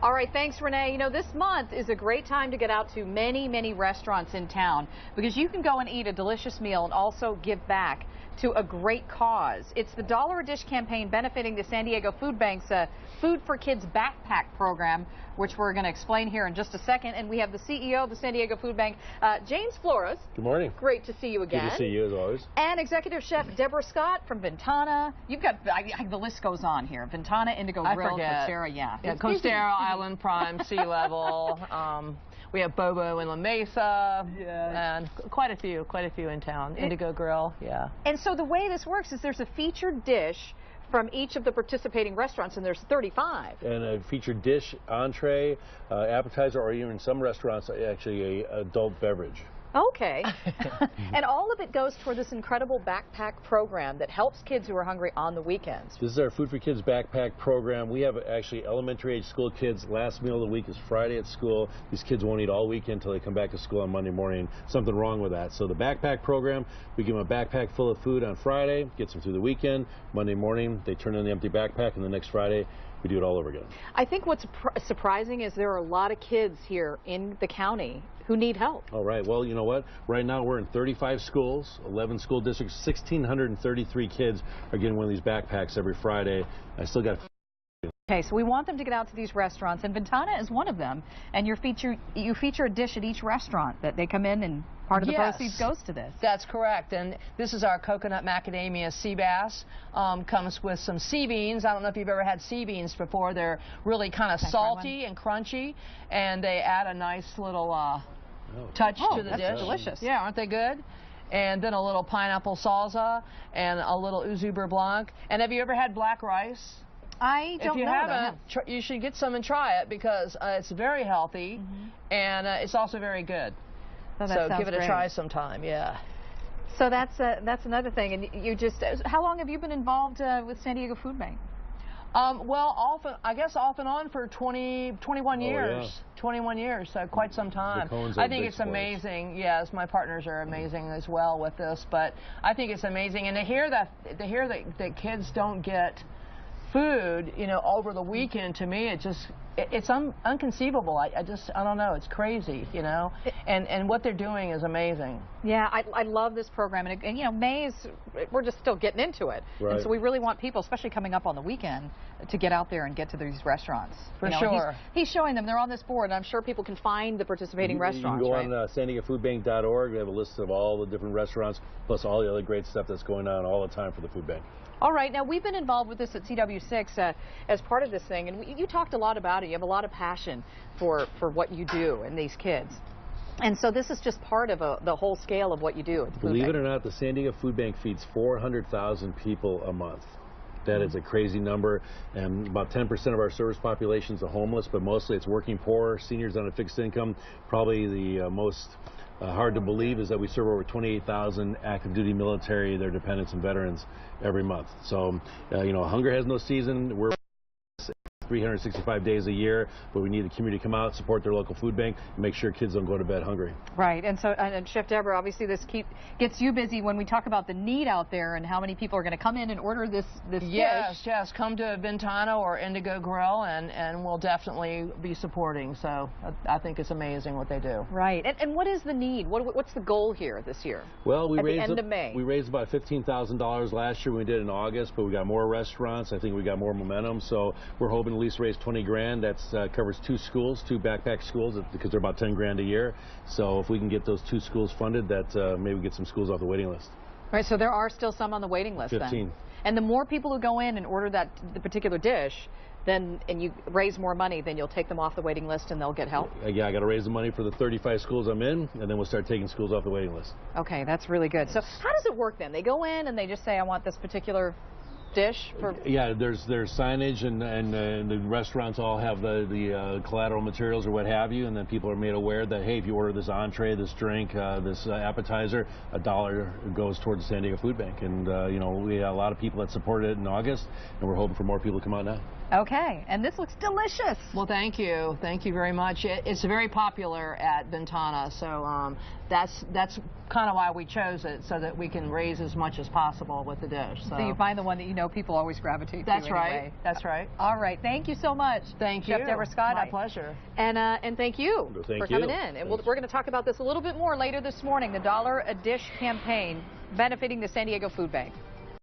All right, thanks, Renee. You know, this month is a great time to get out to many restaurants in town because you can go and eat a delicious meal and also give back to a great cause. It's the $1 a Dish campaign benefiting the San Diego Food Bank's Food for Kids backpack program, which we're going to explain here in just a second. And we have the CEO of the San Diego Food Bank, James Flores. Good morning. Great to see you again. Good to see you as always. And Executive Chef Deborah Scott from Vintana. You've got, the list goes on here. Vintana, Indigo Grill, Costera, yeah, Costera, Island Prime, Sea Level. We have Bobo in La Mesa, and quite a few in town. Indigo Grill, yeah. And so the way this works is there's a featured dish from each of the participating restaurants, and there's 35. And a featured dish, entree, appetizer, or even in some restaurants, actually a adult beverage. Okay. And all of it goes toward this incredible backpack program that helps kids who are hungry on the weekends. This is our Food for Kids backpack program. We have actually elementary age school kids. Last meal of the week is Friday at school. These kids won't eat all weekend until they come back to school on Monday morning. Something wrong with that. So the backpack program, we give them a backpack full of food on Friday, gets them through the weekend. Monday morning, they turn in the empty backpack, and the next Friday, we do it all over again. I think what's surprising is there are a lot of kids here in the county who need help. All right. Well, you know what? Right now we're in 35 schools, 11 school districts, 1,633 kids are getting one of these backpacks every Friday. I still got... Okay, so we want them to get out to these restaurants, and Vintana is one of them. And you feature a dish at each restaurant that they come in, and part of the proceeds goes to this. That's correct. And this is our coconut macadamia sea bass. Comes with some sea beans. I don't know if you've ever had sea beans before. They're really kind of salty and crunchy, and they add a nice little touch to the dish. That's delicious. Yeah, aren't they good? And then a little pineapple salsa and a little ouzo beurre blanc. And have you ever had black rice? I don't know. If you haven't, you should get some and try it because it's very healthy and it's also very good. Oh, so give it a try sometime, yeah. So that's another thing. And you just, how long have you been involved with San Diego Food Bank? Well, off and on for 21 years. Yeah. 21 years, so quite some time. I think it's amazing. Yes, my partners are amazing as well with this, but I think it's amazing. And to hear that kids don't get food, you know, over the weekend, to me, it's unconceivable. I don't know. It's crazy, you know. And what they're doing is amazing. Yeah, I love this program. And you know, May is, we're just still getting into it. Right. And so we really want people, especially coming up on the weekend, to get out there and get to these restaurants. For sure. He's showing them. They're on this board, and I'm sure people can find the participating restaurants. You can go on San Diego Food Bank.org. We have a list of all the different restaurants, plus all the other great stuff that's going on all the time for the food bank. All right, now we've been involved with this at CW6 as part of this thing, and you talked a lot about it. You have a lot of passion for what you do and these kids. And so this is just part of the whole scale of what you do at the food Believe bank. it or not, the San Diego Food Bank feeds 400,000 people a month. That is a crazy number, and about 10% of our service population is homeless, but mostly it's working poor, seniors on a fixed income. Probably the most hard to believe is that we serve over 28,000 active duty military, their dependents and veterans every month. So, you know, hunger has no season. We're 365 days a year, but we need the community to come out, support their local food bank, and make sure kids don't go to bed hungry. Right, and so, and Chef Deborah, obviously this gets you busy when we talk about the need out there and how many people are going to come in and order this dish. Yes, come to Vintana or Indigo Grill, and we'll definitely be supporting. So I think it's amazing what they do. Right, and what is the need? What's the goal here this year? Well, we raised the end of May. We raised about $15,000 last year when we did it in August, but we got more restaurants. I think we got more momentum, so we're hoping to at least raise 20 grand. That covers 2 schools, 2 backpack schools, because they're about 10 grand a year. So if we can get those 2 schools funded, that maybe get some schools off the waiting list. Right, so there are still some on the waiting list 15. then. And the more people who go in and order the particular dish, and you raise more money, then you'll take them off the waiting list and they'll get help? Yeah, I got to raise the money for the 35 schools I'm in, and then we'll start taking schools off the waiting list. Okay, that's really good. So how does it work then? They go in and they just say, I want this particular dish for... Yeah, there's signage, and the restaurants all have the collateral materials or what have you, and then people are made aware that, hey, if you order this entree, this drink, this appetizer, $1 goes towards the San Diego Food Bank. And you know, we had a lot of people that supported it in August, and we're hoping for more people to come out now. Okay, and this looks delicious. Well, thank you very much. It's very popular at Vintana, so that's kind of why we chose it, so that we can raise as much as possible with the dish. So you find the one that you know people always gravitate to. That's right. Anyway. That's right. All right. Thank you so much. Thank you. Chef Deborah Scott. My pleasure. And thank you for coming in. And we're going to talk about this a little bit more later this morning, the $1 a Dish campaign benefiting the San Diego Food Bank.